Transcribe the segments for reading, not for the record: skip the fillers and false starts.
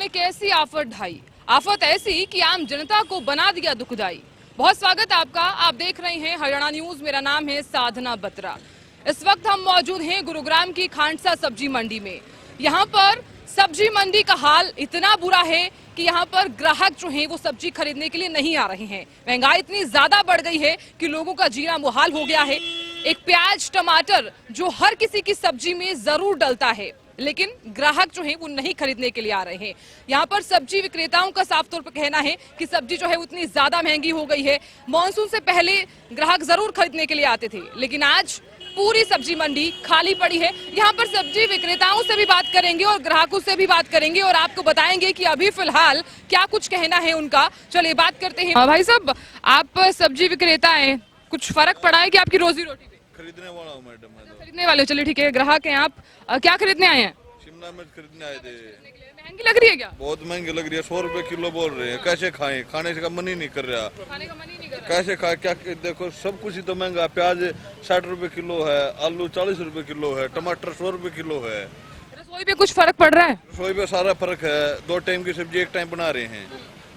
ने कैसी आफत ढाई, आफत ऐसी कि आम जनता को बना दिया दुखदाई। बहुत स्वागत है आपका, आप देख रहे हैं हरियाणा न्यूज। मेरा नाम है साधना बत्रा। इस वक्त हम मौजूद हैं गुरुग्राम की खांडसा सब्जी मंडी में। यहाँ पर सब्जी मंडी का हाल इतना बुरा है कि यहाँ पर ग्राहक जो हैं वो सब्जी खरीदने के लिए नहीं आ रहे हैं। महंगाई इतनी ज्यादा बढ़ गई है कि लोगों का जीना मुहाल हो गया है। एक प्याज टमाटर जो हर किसी की सब्जी में जरूर डलता है, लेकिन ग्राहक जो है वो नहीं खरीदने के लिए आ रहे हैं। यहाँ पर सब्जी विक्रेताओं का साफ तौर पर कहना है कि सब्जी जो है उतनी ज्यादा महंगी हो गई है। मॉनसून से पहले ग्राहक जरूर खरीदने के लिए आते थे, लेकिन आज पूरी सब्जी मंडी खाली पड़ी है। यहाँ पर सब्जी विक्रेताओं से भी बात करेंगे और ग्राहकों से भी बात करेंगे और आपको बताएंगे कि अभी फिलहाल क्या कुछ कहना है उनका। चलिए बात करते हैं। भाई साहब, आप सब्जी विक्रेता हैं, कुछ फर्क पड़ा है कि आपकी रोजी रोटी पे? खरीदने वाला हूँ मैडम, मैं तो। खरीदने वाले हो, चलिए ठीक है। ग्राहक हैं आप, क्या खरीदने आए हैं? शिमला मिर्च खरीदने आए थे। महंगी लग रही है क्या? बहुत महंगी लग रही है, 100 रुपए किलो बोल रहे हैं। कैसे खाएं, खाने का मन ही नहीं कर रहा। खाने का मन ही नहीं कर रहा। कैसे खाए, क्या देखो सब कुछ ही तो महंगा। प्याज 60 रुपए किलो है, आलू 40 रुपए किलो है, टमाटर 100 रुपए किलो है। रसोई पे कुछ फर्क पड़ रहा है? रसोई पे सारा फर्क है। 2 टाइम की सब्जी 1 टाइम बना रहे हैं,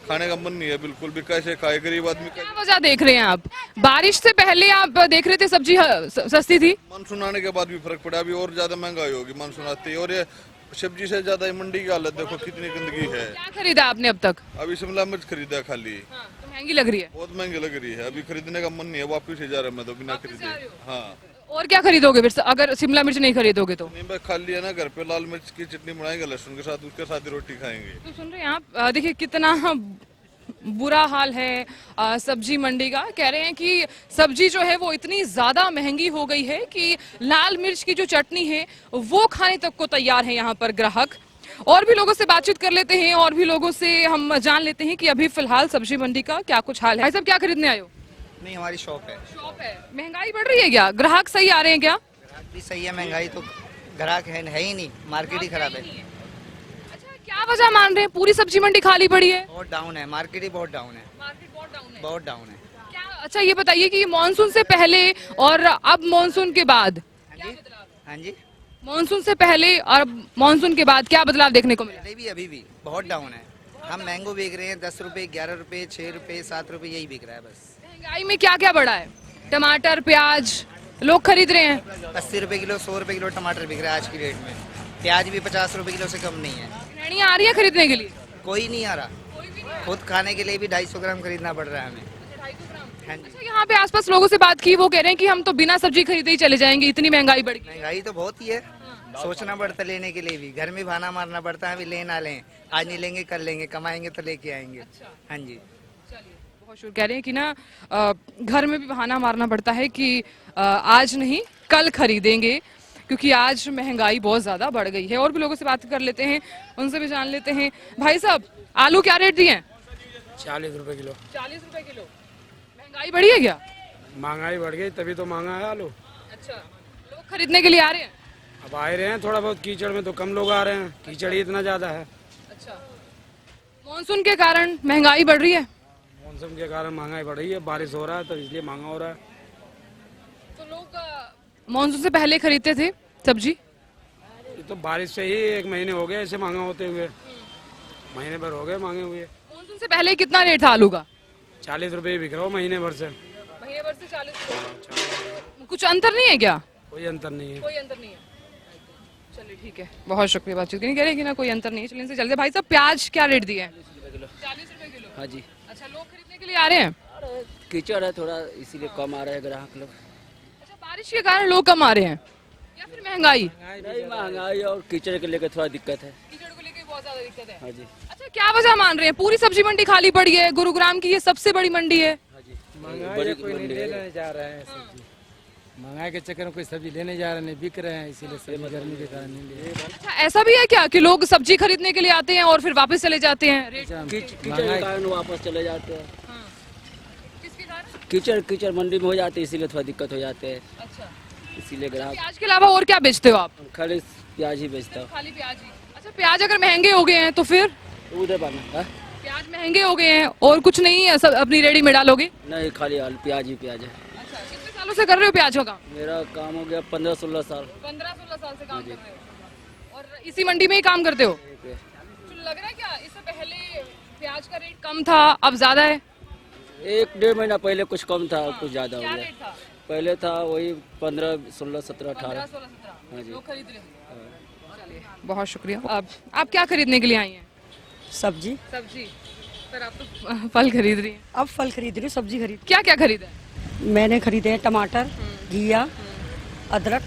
खाने का मन नहीं है बिल्कुल भी। कैसे खाए गरीब आदमी? क्या वजह देख रहे हैं आप? बारिश से पहले आप देख रहे थे सब्जी सस्ती थी, मानसून आने के बाद भी फर्क पड़ा। अभी और ज्यादा महंगाई होगी मानसून आते ही। और ये सब्जी से ज्यादा मंडी की हालत देखो, कितनी गंदगी है। क्या खरीदा आपने अब तक? अभी शिमला मिर्च खरीदा खाली। तो महंगी लग रही है। बहुत महंगी लग रही है, अभी खरीदने का मन नहीं है। वापिस ही जा रहा मैं तो बिना खरीदे। हाँ, और क्या खरीदोगे फिर अगर शिमला मिर्च नहीं खरीदोगे तो? नहीं, मैं खाली है ना, घर पे लाल मिर्च की चटनी बनाएंगे लहसुन के साथ, उसके साथ ही रोटी खाएंगे। तो सुन रहे हैं आप, देखिए कितना बुरा हाल है सब्जी मंडी का। कह रहे हैं कि सब्जी जो है वो इतनी ज्यादा महंगी हो गई है कि लाल मिर्च की जो चटनी है वो खाने तक को तैयार है यहाँ पर ग्राहक। और भी लोगों से बातचीत कर लेते हैं और भी लोगों से हम जान लेते हैं कि अभी फिलहाल सब्जी मंडी का क्या कुछ हाल है। भाई साहब, क्या खरीदने आए हो? नहीं, हमारी शॉप है। शॉप है। महंगाई बढ़ रही है क्या? ग्राहक सही आ रहे हैं क्या? ग्राहक भी सही है, महंगाई तो ग्राहक है ही नहीं, मार्केट ही खराब है। अच्छा, क्या वजह मान रहे हैं? पूरी सब्जी मंडी खाली पड़ी है। बहुत डाउन है, मार्केट ही बहुत डाउन है। मार्केट बहुत डाउन है। बहुत डाउन है। क्या? अच्छा, ये बताइए कि मानसून से पहले और अब मानसून के बाद, हाँ जी, हाँ जी। मानसून से पहले और मानसून के बाद क्या बदलाव देखने को मिला? अभी भी बहुत डाउन है। हम मैंगो बेच रहे हैं 10 रुपए, 11 रुपए, 6 रुपए, 7 रुपए, यही बिक रहा है बस। महंगाई में क्या क्या बढ़ा है? टमाटर, प्याज लोग खरीद रहे हैं। 80 रुपए किलो, 100 रुपए किलो टमाटर बिक रहा है आज की रेट में। प्याज भी 50 रुपए किलो से कम नहीं है। श्रेणियां आ रही है खरीदने के लिए? कोई नहीं आ रहा। खुद खाने के लिए भी 250 ग्राम खरीदना पड़ रहा है हमें। हाँ जी। अच्छा, यहाँ पे आसपास लोगों से बात की, वो कह रहे हैं कि हम तो बिना सब्जी खरीदे ही चले जाएंगे, इतनी महंगाई बढ़ गई। महंगाई तो बहुत ही है, सोचना पड़ता लेने के लिए भी। घर में बहाना मारना पड़ता है, अभी ले ना लें, आज नहीं लेंगे कल लेंगे, कमाएंगे तो लेके आएंगे। हाँ जी। चलिए, बहुत शुक्र। कह रहे हैं कि ना घर में भी बहाना मारना पड़ता है कि आज नहीं कल खरीदेंगे, क्योंकि आज महंगाई बहुत ज्यादा बढ़ गई है। और भी लोगों से बात कर लेते हैं, उनसे भी जान लेते हैं। भाई साहब, आलू क्या रेट दिए हैं? 40 रुपए किलो। 40 रुपए किलो। महंगाई बढ़ी है क्या? महंगाई बढ़ गई तभी तो महंगा है आलू। अच्छा, लोग खरीदने के लिए आ रहे हैं? अब आ रहे हैं, थोड़ा बहुत कीचड़ में तो कम लोग आ रहे हैं, कीचड़ ही इतना ज्यादा है। अच्छा, मानसून के कारण महंगाई बढ़ रही है? मौसम के कारण महंगाई बढ़ रही है, बारिश हो रहा है तो इसलिए महंगा हो रहा है। तो लोग मानसून से पहले खरीदते थे सब्जी? ये तो बारिश से ही 1 महीने हो गए ऐसे महंगा होते हुए, महीने भर हो गए महंगे हुए। मानसून से पहले कितना रेट था आलू का? 40 रुपए बिक रहा हो महीने भर से। महीने भर से 40। कुछ अंतर नहीं है क्या? कोई अंतर नहीं है। कोई अंतर नहीं है। चलिए ठीक है, बहुत शुक्रिया बातचीत करने के लिए कि ना कोई अंतर नहीं है। चलिए इनसे चलते। भाई साहब, प्याज क्या रेट दिए हैं? 40 रुपए किलो। हाँ जी। अच्छा, लोग खरीदने के लिए आ रहे हैं? कीचड़ है थोड़ा, इसीलिए कम आ रहे हैं ग्राहक लोग। अच्छा, बारिश के कारण लोग कम आ रहे हैं या फिर महंगाई? नहीं, महंगाई और कीचड़ के लेकर थोड़ा दिक्कत है। कीचड़ को लेकर बहुत ज्यादा दिक्कत है। हाँ जी। अच्छा, क्या वजह मान रहे हैं? पूरी सब्जी मंडी खाली पड़ी है, गुरुग्राम की ये सबसे बड़ी मंडी है। हाँ जी, महंगाई कोई नहीं लेने जा रहा है सब्जी। महंगाई के चक्कर में कोई सब्जी लेने जा रहे नहीं, बिक रहे हैं, इसीलिए सब्जी गर्मी के कारण नहीं ले रहे। अच्छा, ऐसा भी है क्या कि लोग सब्जी खरीदने के लिए आते हैं और फिर वापस चले जाते हैं? रेट कीचड़ के कारण वापस चले जाते हैं। किसके कारण? कीचड़ मंडी में हो जाते हैं, इसीलिए थोड़ा दिक्कत हो जाते हैं। अच्छा, इसीलिए ग्राहक प्याज के अलावा और क्या बेचते हो आप? खाली प्याज ही बेचता हूँ। खाली प्याज ही? अच्छा, प्याज अगर महंगे हो गए हैं तो फिर? उधर पाना प्याज महंगे हो गए हैं और कुछ नहीं है, सब अपनी रेडी में डालोगे? नहीं, खाली आलू प्याज ही प्याज है। अच्छा, कितने सालों से कर रहे हो प्याज का काम? मेरा काम हो गया 15-16 साल। 15-16 साल से काम कर रहे हो और इसी मंडी में ही काम करते हो? लग रहा है क्या इससे पहले प्याज का रेट कम था अब ज्यादा है? 1-1.5 महीना पहले कुछ कम था, कुछ ज्यादा हो क्या गया। रेट था? पहले था वही 15, 16, 17, 18। 15, 16, 17 हाँ जी। लोग खरीद रहे हैं। चलिए बहुत शुक्रिया। अब आप क्या खरीदने के लिए आई हैं? सब्जी। सब्जी। पर आप तो फल खरीद रही हैं। अब फल खरीद रही हूँ, सब्जी खरीद। क्या क्या खरीदा है? मैंने खरीदे हैं टमाटर, घिया, अदरक,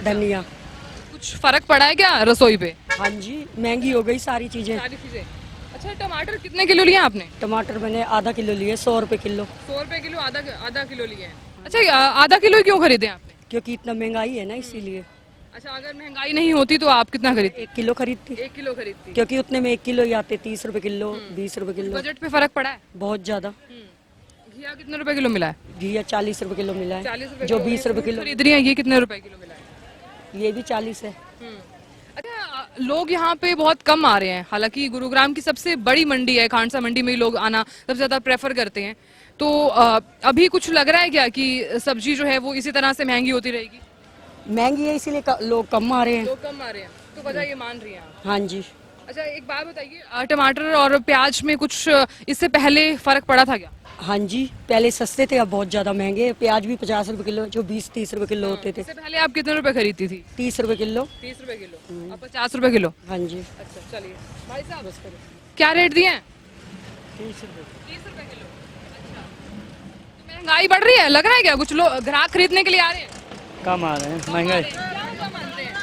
धनिया। कुछ फर्क पड़ा है क्या रसोई पे? हाँ जी, महंगी हो गई सारी चीजें। सारी चीजें। अच्छा टमाटर कितने किलो लिए आपने? टमाटर मैंने आधा किलो लिए, 100 रुपए किलो। 100 रुपए किलो, आधा किलो लिए हैं। अच्छा आधा किलो क्यों खरीदे आपने? क्योंकि इतना महंगाई है ना, इसीलिए। अच्छा अगर महंगाई नहीं होती तो आप कितना खरीदते? 1 किलो खरीदती, 1 किलो खरीदती। क्योंकि उतने में 1 किलो ही आते, 30 रुपए किलो, 20 रुपए किलो। बजट पे फर्क पड़ा है? बहुत ज्यादा। घिया कितने रुपए किलो मिला है? घिया 40 रुपए किलो मिला 40 है, रुपए जो किलो। 20 रुपए किलो, खरीद रही हैं, ये कितने रुपए किलो मिला है? ये भी 40 है। अच्छा लोग यहाँ पे बहुत कम आ रहे हैं, हालांकि गुरुग्राम की सबसे बड़ी मंडी है, खांडसा मंडी में ही लोग आना सबसे ज्यादा प्रेफर करते हैं। तो अभी कुछ लग रहा है क्या कि सब्जी जो है वो इसी तरह से महंगी होती रहेगी? महंगी है इसीलिए लोग कम आ रहे हैं। लोग कम आ रहे हैं तो वजह ये मान रही हैं आप? हाँ जी। अच्छा एक बात बताइए, टमाटर और प्याज में कुछ इससे पहले फर्क पड़ा था क्या? हाँ जी, पहले सस्ते थे, अब बहुत ज्यादा महंगे हैं। प्याज भी 50 रुपए किलो, जो 20-30 रुपए किलो होते थे। इससे पहले आप कितने रुपए खरीदती थी? 30 रुपए किलो। 30 रुपए किलो, अब 50 रुपए किलो। हाँ जी। अच्छा चलिए भाई साहब क्या रेट दिए हैं? 30 रुपए। 30 रुपए किलो। अच्छा तो महंगाई बढ़ रही है, लग रहा है क्या कुछ लोग ग्राहक खरीदने के लिए आ रहे हैं? कम आ रहे हैं, महंगाई क्या कम मानते हैं?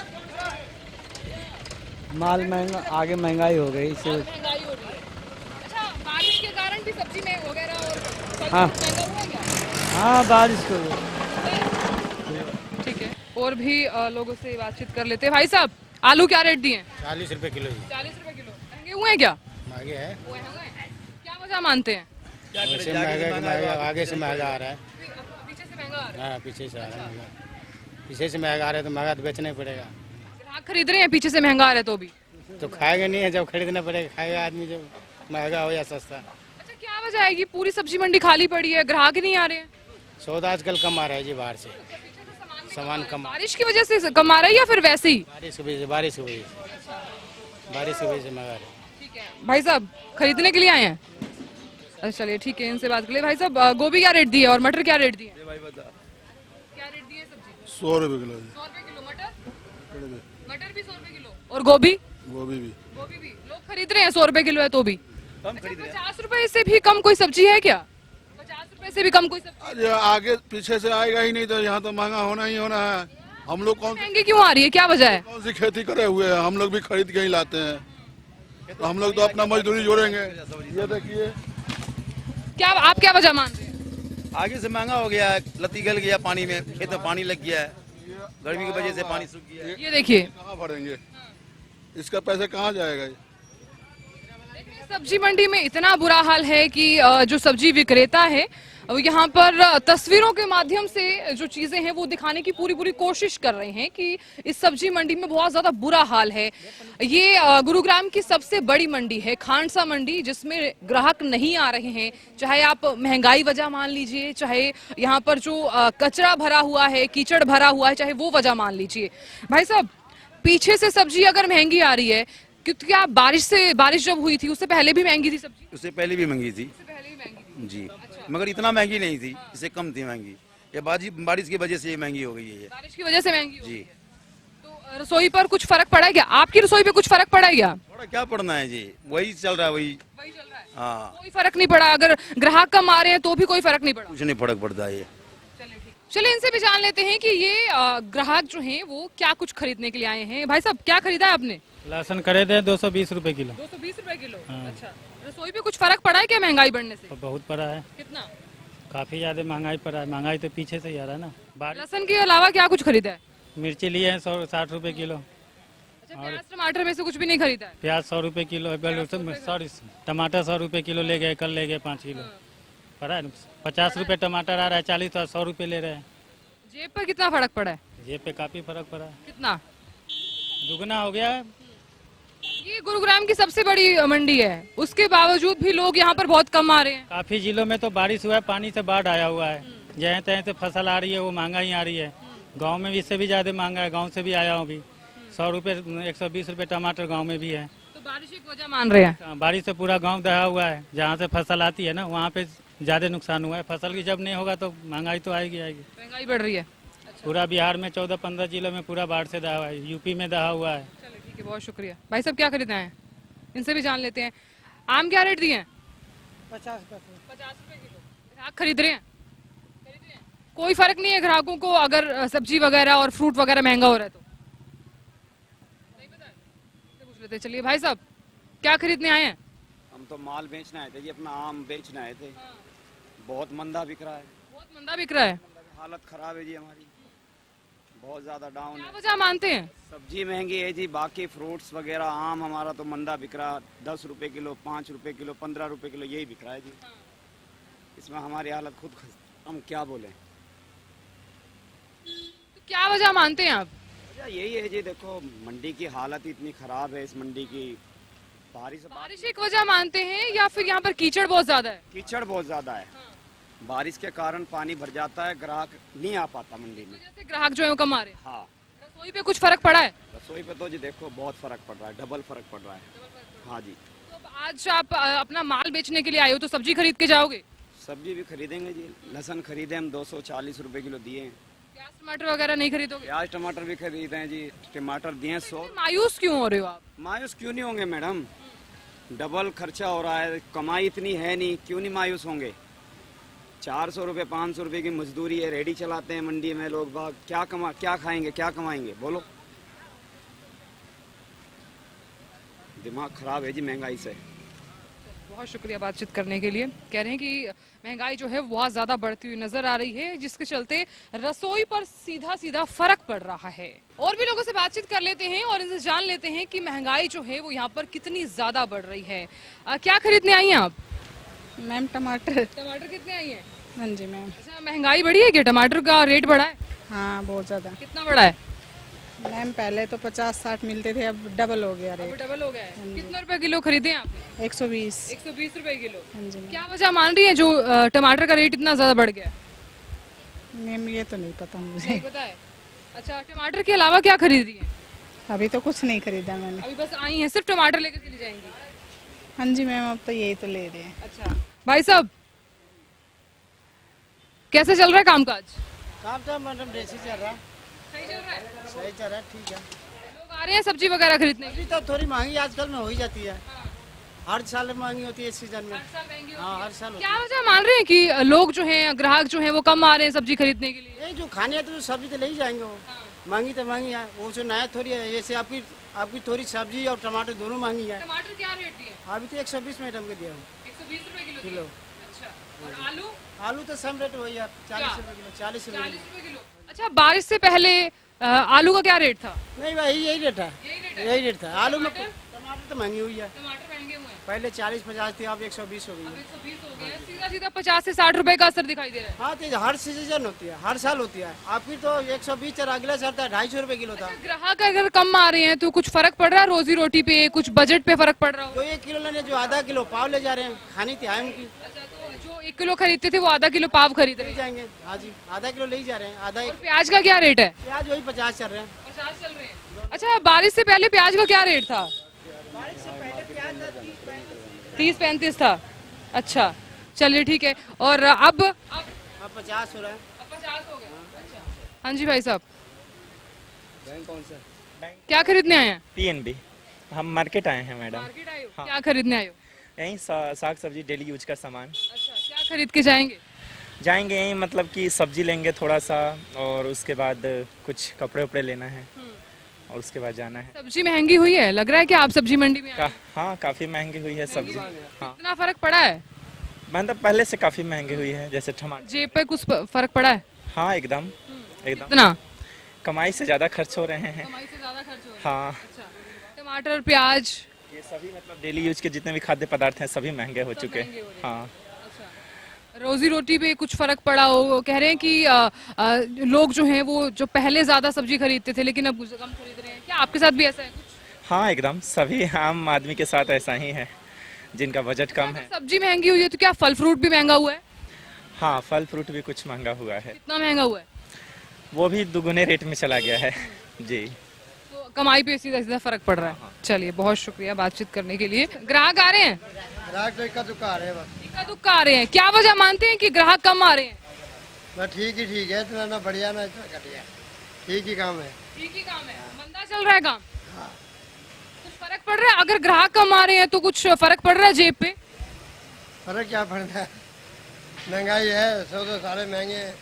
माल महंगा, आगे महंगाई हो गई इसे। महंगाई हो रही है। अच्छा बारिश के कारण भी सब्जी में वगैरह और फल हाँ। महंगा हुआ है क्या? हाँ बारिश को ठीक है और भी लोगों से बातचीत कर लेते हैं। भाई साहब आलू क्या रेट दिए? 40 रुपए किलो जी। 40 रुपए किलो। महंगे हुए हैं क्या? महंगे है, हुए हैं। क्या वजह मानते हैं? वैसे महंगा आगे से महंगा आ रहा है। पीछे से महंगा आ रहा है। हाँ पीछे से आ रहा है महंगा। पीछे से महंगा आ रहा है तो महंगा तो बेचना ही पड़ेगा। ग्राहक खरीद रहे हैं पीछे से महंगा आ रहा है तो भी? तो खाएगा नहीं है, जब खरीदना पड़ेगा खाएगा आदमी, जब महंगा हो या सस्ता। अच्छा क्या वजह है कि पूरी सब्जी मंडी खाली पड़ी है, ग्राहक ही नहीं आ रहे हैं? सौदा आजकल कम आ रहा है जी, बाहर से सामान कम। बारिश की वजह से कम आ रहा है या फिर वैसे ही? बारिश की वजह से, बारिश की वजह से, बारिश की वजह से महंगा रहा है। ठीक है भाई साहब खरीदने के लिए आए हैं? अच्छा चलिए ठीक है इनसे बात कर ले। भाई साहब गोभी क्या रेट दी है और मटर क्या रेट दी है? क्या रेट दी है सब्जी? 100 रुपए किलो 100 रुपए किलो। मटर भी 100 रुपए किलो और गोभी? गोभी भी। गोभी भी लोग खरीद रहे हैं 100 रुपए किलो है तो भी? 50 रुपए से भी कम कोई सब्जी है क्या? 50 रुपए से भी कम कोई सब्जी? अरे आगे पीछे से आएगा ही नहीं, तो यहाँ तो महंगा होना ही होना है। हम लोग महंगी क्यों आ रही है, क्या वजह है? कौन सी खेती करे हुए हैं, हम लोग भी खरीद के ही लाते हैं। तो हम लोग तो अपना मजदूरी जोड़ेंगे। ये देखिए क्या आप क्या वजह मान रहे हैं? आगे से महंगा हो गया है, लत्ती गल गया पानी में, खेत में पानी लग गया है, गर्मी की वजह से पानी सूख गया है। ये देखिए कहाँ भरेंगे, इसका पैसे कहाँ जाएगा ये? सब्जी मंडी में इतना बुरा हाल है कि जो सब्जी विक्रेता है वो यहाँ पर तस्वीरों के माध्यम से जो चीजें हैं वो दिखाने की पूरी कोशिश कर रहे हैं कि इस सब्जी मंडी में बहुत ज्यादा बुरा हाल है। ये गुरुग्राम की सबसे बड़ी मंडी है, खांडसा मंडी, जिसमें ग्राहक नहीं आ रहे हैं। चाहे आप महंगाई वजह मान लीजिए, चाहे यहाँ पर जो कचरा भरा हुआ है, कीचड़ भरा हुआ है, चाहे वो वजह मान लीजिए। भाई साहब पीछे से सब्जी अगर महंगी आ रही है क्योंकि क्या बारिश जब हुई थी उससे पहले भी महंगी थी सब्जी? उससे पहले भी महंगी थी पहले भी महंगी थी जी, मगर इतना महंगी नहीं थी, इससे कम थी महंगी। ये बारिश की वजह से ये महंगी हो गई है। बारिश की वजह से महंगी जी। तो रसोई पर कुछ फर्क पड़ा है क्या? आपकी रसोई पे कुछ फर्क पड़ा है क्या? थोड़ा क्या पड़ना है जी, वही चल रहा है वही। वही चल रहा है, हाँ कोई फर्क नहीं पड़ा। अगर ग्राहक कम आ रहे हैं तो भी कोई फर्क नहीं पड़ा। कुछ नहीं फर्क पड़ता है ये। चलिए इनसे भी जान लेते हैं कि ये ग्राहक जो हैं वो क्या कुछ खरीदने के लिए आए हैं। भाई साहब क्या खरीदा है आपने? लहसुन खरीदे 220 रुपए किलो। 220 रुपए किलो। अच्छा रसोई पे कुछ फर्क पड़ा है क्या महंगाई बढ़ने से? बहुत पड़ा है, कितना? काफी ज्यादा महंगाई पड़ा है। महंगाई तो पीछे से ही आ रहा है ना। लहसुन के अलावा क्या कुछ खरीदा है? मिर्ची लिए हैं 160 रुपए किलो। अच्छा प्याज टमाटर में से कुछ भी नहीं खरीदा है? प्याज 100 रुपए किलो, सॉरी टमाटर 100 रुपए किलो ले गए, कल ले गए 5 किलो। पड़ा है 50 रुपए टमाटर आ रहा है, 40 और 100 रुपए ले रहे हैं। जेब पर कितना फर्क पड़ा है? जेब पे काफी फर्क पड़ा है, कितना? दुगना हो गया है। ये गुरुग्राम की सबसे बड़ी मंडी है, उसके बावजूद भी लोग यहाँ पर बहुत कम आ रहे हैं। काफी जिलों में तो बारिश हुआ है, पानी से बाढ़ आया हुआ है। जहाँ तहाँ से फसल आ रही है वो महंगा ही आ रही है। गांव में भी इससे भी ज्यादा महंगा है, गांव से भी आया हूँ अभी। 100 रुपए 120 रुपए टमाटर गांव में भी है। तो बारिश एक वजह मान रहे हैं। बारिश से पूरा गांव दहा हुआ है, जहाँ से फसल आती है ना वहाँ पे ज्यादा नुकसान हुआ है। फसल की जब नहीं होगा तो महंगाई तो आएगी आएगी। महंगाई बढ़ रही है। पूरा बिहार में 14-15 जिलों में पूरा बाढ़ से दहा हुआ है, यूपी में दहा हुआ है। चलो ठीक है, बहुत शुक्रिया। भाई साहब क्या खरीदना है, इनसे भी जान लेते हैं। आम क्या रेट दिए हैं? 50 रुपए किलो। ग्राहक खरीद रहे हैं? कोई फर्क नहीं है ग्राहकों को अगर सब्जी वगैरह और फ्रूट वगैरह महंगा हो रहा है तो? नहीं पता है, इससे पूछ लेते हैं। चलिए भाई साहब क्या खरीदने आए हैं? हम तो माल बेचने आए थे जी, अपना आम बेचने आए थे। बहुत मंदा बिक रहा है, बहुत मंदा बिक रहा है। हालत खराब है जी हमारी, बहुत ज्यादा डाउन क्या है। वजह मानते हैं? सब्जी महंगी है जी, बाकी फ्रूट्स वगैरह आम हमारा तो मंदा बिक रहा। 10 रुपए किलो, 5 रुपए किलो, 15 रुपए किलो यही बिक रहा है जी। इसमें हमारी हालत खुद हम क्या बोले। तो क्या वजह मानते हैं आप? वजह यही है जी, देखो मंडी की हालत इतनी खराब है, इस मंडी की बारिश एक वजह मानते हैं या फिर यहाँ पर कीचड़ बहुत ज्यादा है? कीचड़ बहुत ज्यादा है। बारिश के कारण पानी भर जाता है, ग्राहक नहीं आ पाता मंडी में। जैसे ग्राहक जो है वो कम आ रहे हैं। हाँ, रसोई पे कुछ फर्क पड़ा है? रसोई पे तो जी देखो बहुत फर्क पड़ रहा है, डबल फर्क पड़ रहा है। हाँ जी, तो अब आज आप अपना माल बेचने के लिए आए हो तो सब्जी खरीद के जाओगे? सब्जी भी खरीदेंगे जी, लहसुन खरीदे हम 240 रुपए किलो दिए हैं। प्याज टमाटर वगैरह नहीं खरीदोगे? प्याज टमाटर भी खरीदे हैं जी, टमाटर दिए 100। मायूस क्यों हो रहे हो आप? मायूस क्यों नहीं होंगे मैडम, डबल खर्चा हो रहा है, कमाई इतनी है नहीं, क्यों नहीं मायूस होंगे। 400 रुपए 500 रुपए की मजदूरी है, रेडी चलाते हैं मंडी में लोग बाग, क्या खाएंगे, क्या कमाएंगे बोलो। दिमाग खराब है जी महंगाई से। बहुत शुक्रिया बातचीत करने के लिए। कह रहे हैं कि महंगाई जो है बहुत ज्यादा बढ़ती हुई नजर आ रही है, जिसके चलते रसोई पर सीधा सीधा फर्क पड़ रहा है। और भी लोगों से बातचीत कर लेते हैं और इनसे जान लेते हैं कि महंगाई जो है वो यहाँ पर कितनी ज्यादा बढ़ रही है। क्या खरीदने आई हैं आप? मैम टमाटर। टमाटर कितने आई हैं? हाँ जी मैम। अच्छा, महंगाई बढ़ी है क्या? टमाटर का रेट बढ़ा है? हाँ बहुत ज़्यादा। कितना बढ़ा है? मैम पहले तो 50-60 मिलते थे, अब डबल हो गया अब रेट। डबल हो गया है। कितना रुपए किलो खरीदे हैं आपने? 120। 120 रुपए किलो। हाँ जी मैम। क्या वजह मान रही है जो टमाटर का रेट इतना ज्यादा बढ़ गया है? मैम ये तो नहीं पता मुझे। नहीं पता है। अच्छा, टमाटर के अलावा क्या खरीद रही है? अभी तो कुछ नहीं खरीदा मैंने। अभी बस आई हैं, सिर्फ टमाटर लेकर चली जाएंगी? हाँ जी मैम, अब तो यही तो ले रहे हैं। अच्छा भाई साहब कैसे चल रहा है कामकाज? काम तो मैडम जैसे चल रहा, सही चल रहा है? सही चल रहा, ठीक है। लोग आ रहे हैं सब्जी वगैरह खरीदने के लिए? अभी तो थोड़ी महंगी आजकल में हो ही जाती है, हर साल महंगी होती है इस सीजन में। हर साल महंगी होती हाँ है। हर साल होती क्या वजह मान रहे हैं कि लोग जो हैं, ग्राहक जो हैं वो कम आ रहे हैं सब्जी खरीदने के लिए? है। ये जो खाने है तो सब्जी तो ले ही जाएंगे वो, महंगी तो महंगी है, वो जो नया थोड़ी है। जैसे आपकी थोड़ी सब्जी और टमाटर दोनों महंगी है। टमाटर क्या रेट दिए? अभी तो 120 मैडम के दिया हूँ 120 रुपए किलो। अच्छा, और आलू? आलू तो सेम रेट वही है, 40 रुपए किलो, 40 रुपए 40 रुपए किलो। अच्छा, बारिश से पहले आलू का क्या रेट था? नहीं भाई यही रेट है, यही रेट है? यही रेट था। आलू में टमाटर? टमाटर तो महंगी हुई है, टमाटर महंगे हुए हैं, पहले 40-50 थी, अब 120 हो गई अब है। 120 हो गए हैं। सीधा सीधा 50 से 60 रुपए का असर दिखाई दे रहा है। हाँ तो हर सीजन होती है, हर साल होती है। आपकी तो 120 और अगले साल था 250 रुपए किलो था। ग्राहक अगर कम आ रहे हैं तो कुछ फर्क पड़ रहा है रोजी रोटी पे, कुछ बजट पे फर्क पड़ रहा हो? जो 1 किलो लेने जो आधा किलो पाव ले जा रहे हैं, खानी थी है उनकी, अच्छा, तो जो 1 किलो खरीदते थे वो आधा किलो पाव खरीद रहे ले हैं। जाएंगे। हाँ जी, आधा किलो ले ही जा रहे हैं, आधा और प्याज का क्या रेट है? प्याज वही 50 चल रहे हैं। 50 चल रहे हैं। अच्छा, बारिश से पहले प्याज का क्या रेट था? 30-35 था। अच्छा चलिए ठीक है। और अब 50 हो रहा है। 50 हो गया। अच्छा, हाँ जी भाई साहब बैंक कौन सा? क्या खरीदने आए हैं? पीएनबी। हम मार्केट आए हैं मैडम, मार्केट आए हो? हाँ। क्या खरीदने आए हो? यहीं साग सब्जी डेली यूज का सामान। अच्छा, क्या खरीद के जाएंगे? जाएंगे यहीं, मतलब कि सब्जी लेंगे थोड़ा सा, और उसके बाद कुछ कपड़े उपड़े लेना है, और उसके बाद जाना है। सब्जी महंगी हुई है, लग रहा है कि आप सब्जी मंडी में आए हैं। हाँ काफ़ी महंगी हुई है सब्जी। हाँ कितना फर्क पड़ा है? मतलब पहले से काफ़ी महंगी हुई है, जैसे टमाटर। जेब पे कुछ फर्क पड़ा है? हाँ एकदम एकदम, कितना? कमाई से ज़्यादा खर्च हो रहे हैं। कमाई से ज्यादा खर्च हो रहा है। हाँ, अच्छा, टमाटर प्याज ये सभी मतलब डेली यूज के जितने भी खाद्य पदार्थ हैं सभी महंगे हो चुके महंगे हो हैं। रहे हैं। हाँ, रोजी रोटी पे कुछ फर्क पड़ा हो? कह रहे हैं कि लोग जो हैं वो जो पहले ज्यादा सब्जी खरीदते थे लेकिन अब कम खरीद रहे हैं। क्या आपके साथ भी ऐसा है कुछ? हाँ एकदम, सभी आम आदमी के साथ ऐसा ही है जिनका बजट कम है। सब्जी महंगी हुई है तो क्या फल फ्रूट भी महंगा हुआ है? हाँ, फल फ्रूट भी कुछ महंगा हुआ है, कितना महंगा हुआ है? वो भी दुगुने रेट में चला गया है जी। तो कमाई पे सीधा सीधा फर्क पड़ रहा है। चलिए, बहुत शुक्रिया बातचीत करने के लिए। ग्राहक आ रहे हैं? ग्राहक तो इक्का दुक्का आ रहे हैं बस। इक्का दुक्का आ रहे हैं। क्या वजह मानते हैं कि ग्राहक कम आ रहे हैं? बस ठीक है, इतना ना बढ़िया ना इतना घटिया, ठीक ही काम है। ठीक ही काम है, मंदा चल रहा है काम। कुछ फर्क पड़ रहा है? अगर ग्राहक कम आ रहे हैं तो कुछ फर्क पड़ रहा है जेब पे? फर्क क्या पड़ता है, महंगाई है, सौदे सारे महंगे हैं,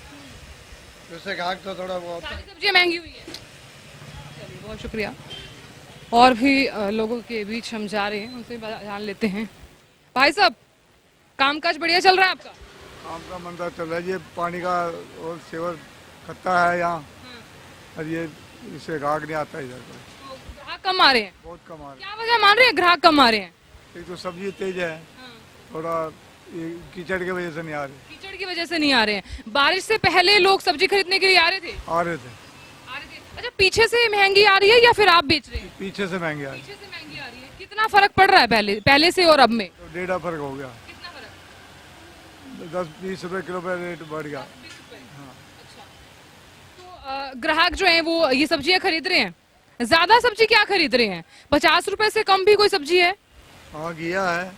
उससे ग्राहक तो थोड़ा बहुत। सारी सब्जियां महंगी हुई है। चलिए, बहुत शुक्रिया। और भी लोगों के बीच हम जा रहे हैं, उनसे जान लेते हैं। भाई साहब, कामकाज बढ़िया चल रहा है आपका? काम का मंदा चल रहा है, ये पानी का और सेवर खत्ता है यहाँ, और ये इससे ग्राहक नहीं आता इधर पर। तो ग्राहक कम आ रहे हैं? बहुत कम आ रहे क्या वजह मान रहे हैं ग्राहक कम आ रहे हैं? हैं। एक तो सब्जी तेज है, थोड़ा ये कीचड़ की वजह से नहीं आ रहे। कीचड़ की वजह से नहीं आ रहे हैं। बारिश से पहले लोग सब्जी खरीदने के लिए आ रहे थे? आ रहे थे। अच्छा, पीछे से महंगी आ रही है या फिर आप बेच रहे हैं? पीछे से महंगे आ रहे। पीछे से महंगी आ रही है। कितना फर्क पड़ रहा है पहले से और अब में? तो 1.5 फर्क हो गया, कितना फर्क? 10-20 रुपए किलो पे रेट बढ़ गया। तो ग्राहक जो है वो ये सब्जियां खरीद रहे हैं। ज्यादा सब्जी क्या खरीद रहे हैं? 50 रुपए से कम भी कोई सब्जी है? हाँ, घिया है,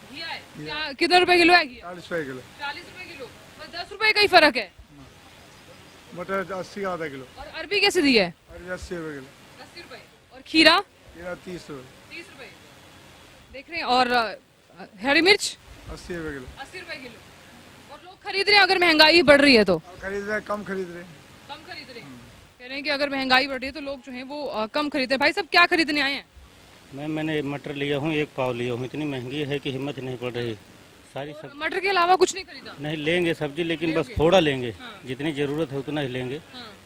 क्या कितने रुपए किलो है? 40 रुपए किलो। 40 रुपए किलो, बस 10 रुपए का ही फर्क है। मटर 80 का आधा किलो। और अरबी कैसे दी है? अरे 80 रुपए किलो। 80 रुपए। और खीरा? खीरा 30 रुपए। 30 रुपए देख रहे हैं। और हरी मिर्च? 80 रुपए किलो। 80 रुपए किलो। और लोग खरीद रहे हैं अगर महंगाई बढ़ रही है तो? खरीद रहे हैं, कम खरीद रहे हैं। कम खरीद रहे हैं। कह रहे हैं कि अगर महंगाई बढ़ रही है तो लोग जो हैं वो कम खरीद रहे हैं। भाई साहब, क्या खरीदने आए हैं? मैंने मटर लिया हूँ, 1 पाव लिया हूँ, इतनी महंगी है कि हिम्मत नहीं पड़ रही। सारी सब मटर के अलावा कुछ नहीं खरीदा? नहीं लेंगे सब्जी, लेकिन बस थोड़ा लेंगे, जितनी जरूरत है उतना ही लेंगे।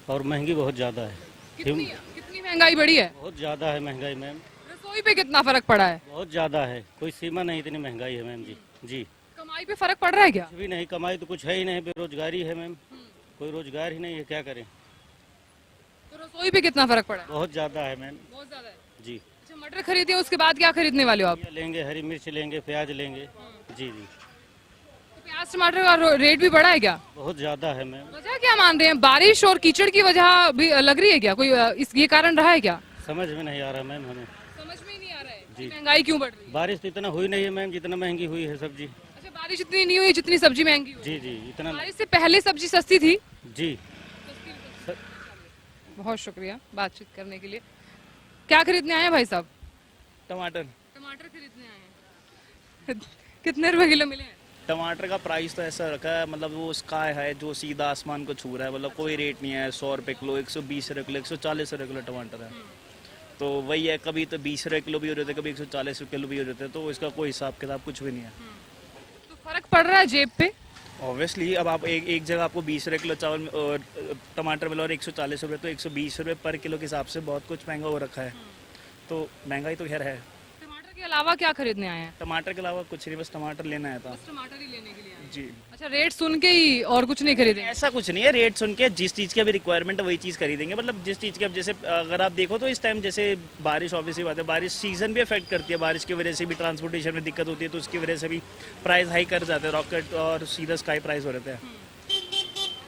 और महंगी बहुत ज्यादा है। कितनी महंगाई बढ़ी है? बहुत ज्यादा है महंगाई मैम, रसोई पे कितना फर्क पड़ा है? बहुत ज्यादा है, कोई सीमा नहीं, इतनी महंगाई है मैम जी। जी, कमाई पे फर्क पड़ रहा है क्या? कुछ भी नहीं, कमाई तो कुछ है ही नहीं, बेरोजगारी है मैम, कोई रोजगार ही नहीं है, क्या करें। तो रसोई पे कितना फर्क पड़ा है? बहुत ज्यादा है मैम। बहुत ज्यादा है। जी, अच्छा, मटर खरीदे, उसके बाद क्या खरीदने वाले हो आप? लेंगे हरी मिर्च लेंगे, प्याज लेंगे। जी जी, तो प्याज टमाटर का रेट भी बढ़ा है क्या? बहुत ज्यादा है मैम। वजह क्या मान रहे हैं? बारिश और कीचड़ की वजह भी लग रही है क्या? कोई ये कारण रहा है क्या? समझ में नहीं आ रहा मैम हमें। समझ में ही नहीं आ रहा है जी। कि महंगाई क्यों बढ़ रही है? बारिश तो इतना हुई नहीं है मैम जितना महंगी हुई है सब्जी। अच्छा, बारिश इतनी नहीं हुई जितनी सब्जी महंगी हुई। जी जी, इतना। बारिश से पहले सब्जी सस्ती थी? जी। बहुत शुक्रिया बातचीत करने के लिए। क्या खरीदने आए हैं भाई साहब? टमाटर। टमाटर खरीदने आए हैं। कितने रुपए किलो मिले हैं? टमाटर का प्राइस तो ऐसा रखा है, मतलब वो स्काई है जो सीधा आसमान को छू रहा है, मतलब कोई रेट नहीं है। 100 रुपए किलो, 120 रुपए किलो, 140 रुपए किलो टमाटर है। तो वही है, कभी तो 20 रुपए किलो भी हो जाते हैं, कभी 140 रुपए किलो भी हो जाते हैं, तो इसका कोई हिसाब किताब कुछ भी नहीं है। तो फर्क पड़ रहा है जेब पे? ऑब्वियसली, अब आप एक जगह आपको 20 रुपए किलो चावल और टमाटर मिला और 140 रुपए, तो 120 रुपए पर किलो के हिसाब से बहुत कुछ महंगा हो रखा है। तो महंगाई तो खैर है। टमाटर के अलावा क्या खरीदने आए हैं? टमाटर के अलावा कुछ नहीं, बस टमाटर लेना है था। बस टमाटर ही लेने के लिए आए हैं। जी। अच्छा, रेट सुन के ही और कुछ नहीं खरीदेंगे? ऐसा कुछ नहीं है, रेट सुन के जिस चीज़ की अभी रिक्वायरमेंट है वही चीज़ खरीदेंगे। मतलब जिस चीज़ की, अब जैसे अगर आप देखो तो इस टाइम जैसे बारिश, ऑब्वियसली बात है, बारिश सीजन भी अफेक्ट करती है, बारिश की वजह से भी ट्रांसपोर्टेशन में दिक्कत होती है, तो उसकी वजह से भी प्राइस हाई कर जाते हैं, रॉकेट और सीधा स्काई प्राइस हो रहते हैं।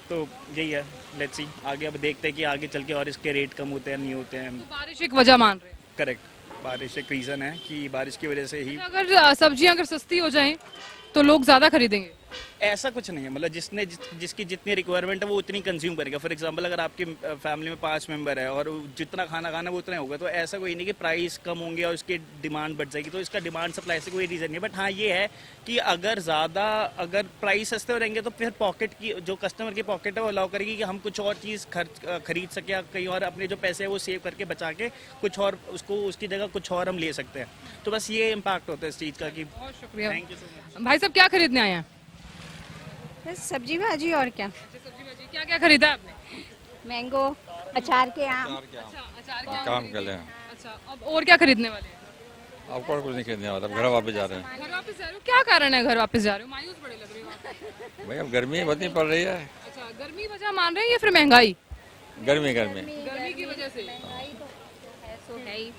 तो यही है, लेट्स सी आगे, अब देखते हैं कि आगे चल के और इसके रेट कम होते हैं नहीं होते हैं। तो बारिश एक वजह मान रहे हैं? करेक्ट, बारिश एक रीज़न है कि बारिश की वजह से ही। अगर सब्जियां अगर सस्ती हो जाएं तो लोग ज्यादा खरीदेंगे? ऐसा कुछ नहीं है, मतलब जिसकी जितनी रिक्वायरमेंट है वो उतनी कंज्यूम करेगा। फॉर एग्जांपल, अगर आपकी फैमिली में 5 मेंबर है और जितना खाना खाना वो उतना होगा, तो ऐसा कोई नहीं कि प्राइस कम होंगे और उसकी डिमांड बढ़ जाएगी। तो इसका डिमांड सप्लाई से कोई रीज़न नहीं है। बट हाँ, ये है कि अगर प्राइस सस्ते हो रहेंगे तो फिर पॉकेट की, जो कस्टमर की पॉकेट है वो अलाउ करेगी कि हम कुछ और चीज़ खरीद सकें, कहीं और अपने जो पैसे है वो सेव करके बचा के कुछ और उसकी जगह कुछ और हम ले सकते हैं। तो बस ये इम्पैक्ट होता है इस चीज़ का कि। बहुत शुक्रिया। Thank you so much. भाई साहब, क्या खरीदने आए हैं? बस सब्जी भाजी और क्या। सब्जी भाजी क्या क्या खरीदा है आपने? मैंगो, अचार के आम। अच्छा, अचार के आम काम खरीदे। कर लें। अच्छा, अब और क्या खरीदने वाले हैं? आपको और कुछ नहीं खरीदने वाला, घर वापस जा रहे हैं। घर वापस जा रहे हो? क्या कारण है घर वापस जा रहे हो? मायूस बड़े लग रहे हो आप। भाई अब गर्मी बहुत नहीं पड़ रही है। अच्छा, गर्मी वजह मान रहे हैं या फिर महंगाई? गर्मी गर्मी की वजह से। सो है ही,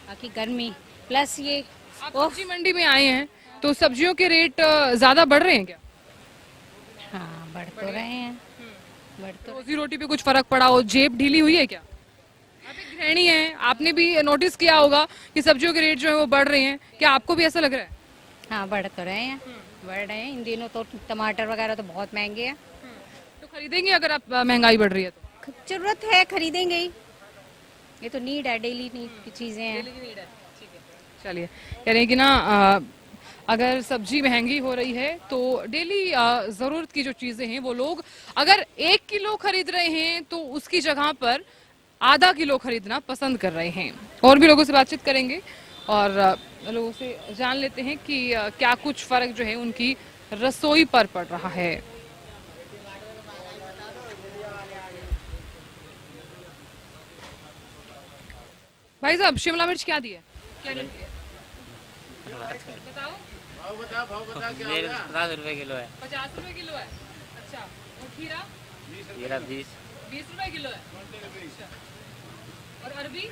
बाकी गर्मी प्लस ये। आप सब्जी मंडी में आए हैं तो सब्जियों के रेट ज्यादा बढ़ रहे हैं क्या? हाँ, बढ़ तो रहे हैं, बढ़ तो। रोजी रोटी पे कुछ फर्क पड़ा हो? जेब ढीली हुई है क्या? आप एक गृहिणी हैं, आपने भी नोटिस किया होगा कि सब्जियों के रेट जो है वो बढ़ रहे हैं, क्या आपको भी ऐसा लग रहा है? हाँ, बढ़ तो रहे हैं, बढ़ रहे हैं इन दिनों तो। टमाटर वगैरह तो बहुत महंगे हैं। तो खरीदेंगे अगर आप महंगाई बढ़ रही है तो? जरूरत है, खरीदेंगे ही, ये तो नीड है, डेली नीड की चीजें हैं। चलिए, कह रहे हैं कि ना अगर सब्जी महंगी हो रही है तो डेली जरूरत की जो चीजें हैं वो लोग अगर 1 किलो खरीद रहे हैं तो उसकी जगह पर आधा किलो खरीदना पसंद कर रहे हैं। और भी लोगों से बातचीत करेंगे और लोगों से जान लेते हैं कि क्या कुछ फर्क जो है उनकी रसोई पर पड़ रहा है। भाई साहब, शिमला मिर्च क्या दी है? क्या रेट है? बताओ। भाव बता क्या होगा? 50 रुपए किलो है। 50 रुपए किलो है। अच्छा, और खीरा? खीरा 20 रुपए किलो है। अच्छा। और अरबी?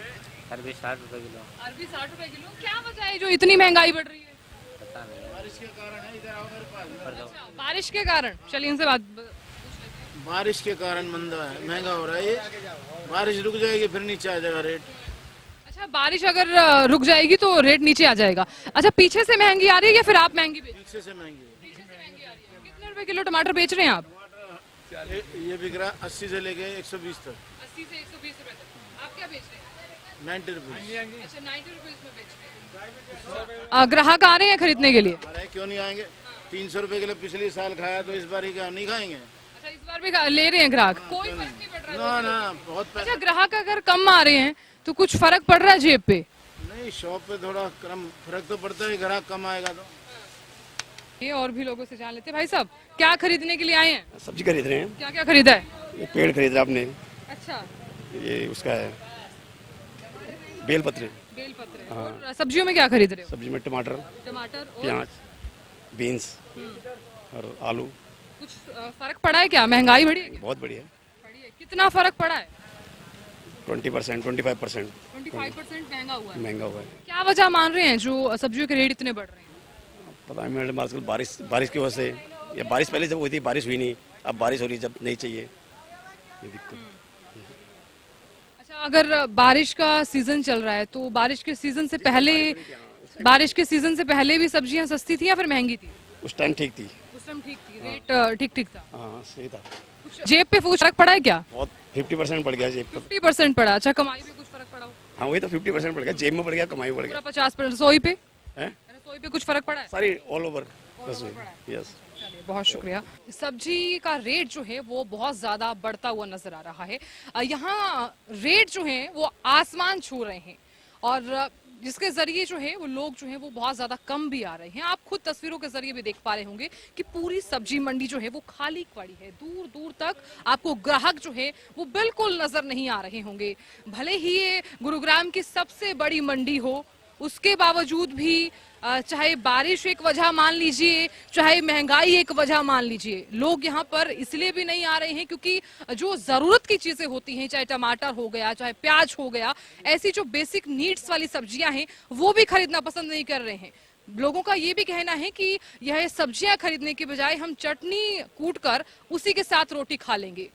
अरबी 60 रुपए किलो। अरबी 60 रुपए किलो। क्या वजह है जो इतनी महंगाई बढ़ रही है? पता नहीं, बारिश के कारण है। इधर आओ मेरे पास। अच्छा, बारिश के कारण। चलिए इनसे बात बारिश के कारण मंदा है, महंगा हो रहा है ये। बारिश रुक जाएगी फिर नीचे आ जाएगा रेट। अच्छा, बारिश अगर रुक जाएगी तो रेट नीचे आ जाएगा। अच्छा, पीछे से महंगी आ रही है या फिर आप महंगी बेच? पीछे से महंगी है। पीछे से महंगी आ रही है। कितने रुपए किलो टमाटर बेच रहे हैं आप? ये बिक रहा 80 से लेके 120 तक। 80 से 120 रुपए तक। आप क्या बेच रहे हैं? 90 रुपीज। अच्छा, 90 रुपीज में बेच रहे हैं। ग्राहक आ रहे हैं खरीदने के लिए? अरे क्यों नहीं आएंगे? 300 रुपए किलो पिछले साल खाया तो इस बार ही क्या नहीं खाएंगे? अच्छा, इस बार भी ले रहे हैं ग्राहक? कोई फर्क नहीं पड़ रहा है? ना बहुत पैसा। अच्छा, ग्राहक अगर कम आ रहे हैं तो कुछ फर्क पड़ रहा है जेब पे? नहीं, शॉप पे थोड़ा कम फर्क तो पड़ता है, ग्राहक कम आएगा तो। ये और भी लोगों से जान लेते हैं। भाई साहब, क्या खरीदने के लिए आए हैं? सब्जी खरीद रहे हैं। क्या क्या खरीदा है? ये पेड़ खरीद रहा आपने। अच्छा, ये उसका है बेलपत्र। बेलपत्र। हाँ। और सब्जियों में क्या खरीद रहे हो? सब्जी में टमाटर, टमाटर और प्याज, बीन्स और आलू। कुछ फर्क पड़ा है क्या? महंगाई बढ़ी है क्या? बहुत बढ़िया। कितना फर्क पड़ा है? 20%, 25%। 25% महंगा हुआ है। महंगा हुआ है। क्या वजह मान रहे हैं जो सब्जियों के रेट इतने बढ़ रहे हैं? पता है मैडम, आजकल बारिश की वजह से, या बारिश पहले जब हुई थी बारिश हुई नहीं, अब बारिश हो रही जब नहीं चाहिए, ये दिक्कत। अच्छा, अगर बारिश का सीजन चल रहा है तो बारिश के सीजन से पहले भी सब्जियां सस्ती थी या फिर महंगी थी? उस टाइम ठीक थी। उस टाइम ठीक थी, रेट ठीक था। हाँ, सही था। जेब पे कुछ फर्क पड़ा है क्या? बहुत 50% बढ़ गया जेब पे। 50% पड़ा। अच्छा, कमाई पे कुछ फर्क पड़ा हो? हाँ, वही तो 50% बढ़ गया, जेब में बढ़ गया, कमाई बढ़ गया। पूरा 50%। रसोई पे? हैं? रसोई पे कुछ फर्क पड़ा है? सारी ऑल ओवर रसोई। यस। चलिए, बहुत शुक्रिया। सब्जी का रेट जो है वो बहुत ज्यादा बढ़ता हुआ नजर आ रहा है। यहाँ रेट जो है वो आसमान छू रहे हैं और जिसके जरिए जो है वो लोग जो है वो बहुत ज्यादा कम भी आ रहे हैं। आप खुद तस्वीरों के जरिए भी देख पा रहे होंगे कि पूरी सब्जी मंडी जो है वो खाली पड़ी है। दूर दूर तक आपको ग्राहक जो है वो बिल्कुल नजर नहीं आ रहे होंगे। भले ही ये गुरुग्राम की सबसे बड़ी मंडी हो, उसके बावजूद भी चाहे बारिश एक वजह मान लीजिए, चाहे महंगाई एक वजह मान लीजिए, लोग यहाँ पर इसलिए भी नहीं आ रहे हैं क्योंकि जो जरूरत की चीजें होती हैं, चाहे टमाटर हो गया, चाहे प्याज हो गया, ऐसी जो बेसिक नीड्स वाली सब्जियां हैं वो भी खरीदना पसंद नहीं कर रहे हैं। लोगों का ये भी कहना है कि यह सब्जियां खरीदने के बजाय हम चटनी कूटकर उसी के साथ रोटी खा लेंगे।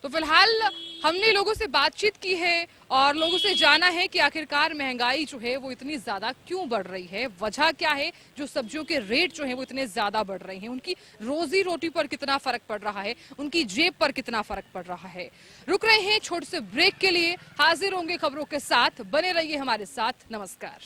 तो फिलहाल हमने लोगों से बातचीत की है और लोगों से जाना है कि आखिरकार महंगाई जो है वो इतनी ज्यादा क्यों बढ़ रही है, वजह क्या है जो सब्जियों के रेट जो है वो इतने ज्यादा बढ़ रहे हैं, उनकी रोजी रोटी पर कितना फर्क पड़ रहा है, उनकी जेब पर कितना फर्क पड़ रहा है। रुक रहे हैं छोटे से ब्रेक के लिए, हाजिर होंगे खबरों के साथ, बने रहिए हमारे साथ। नमस्कार।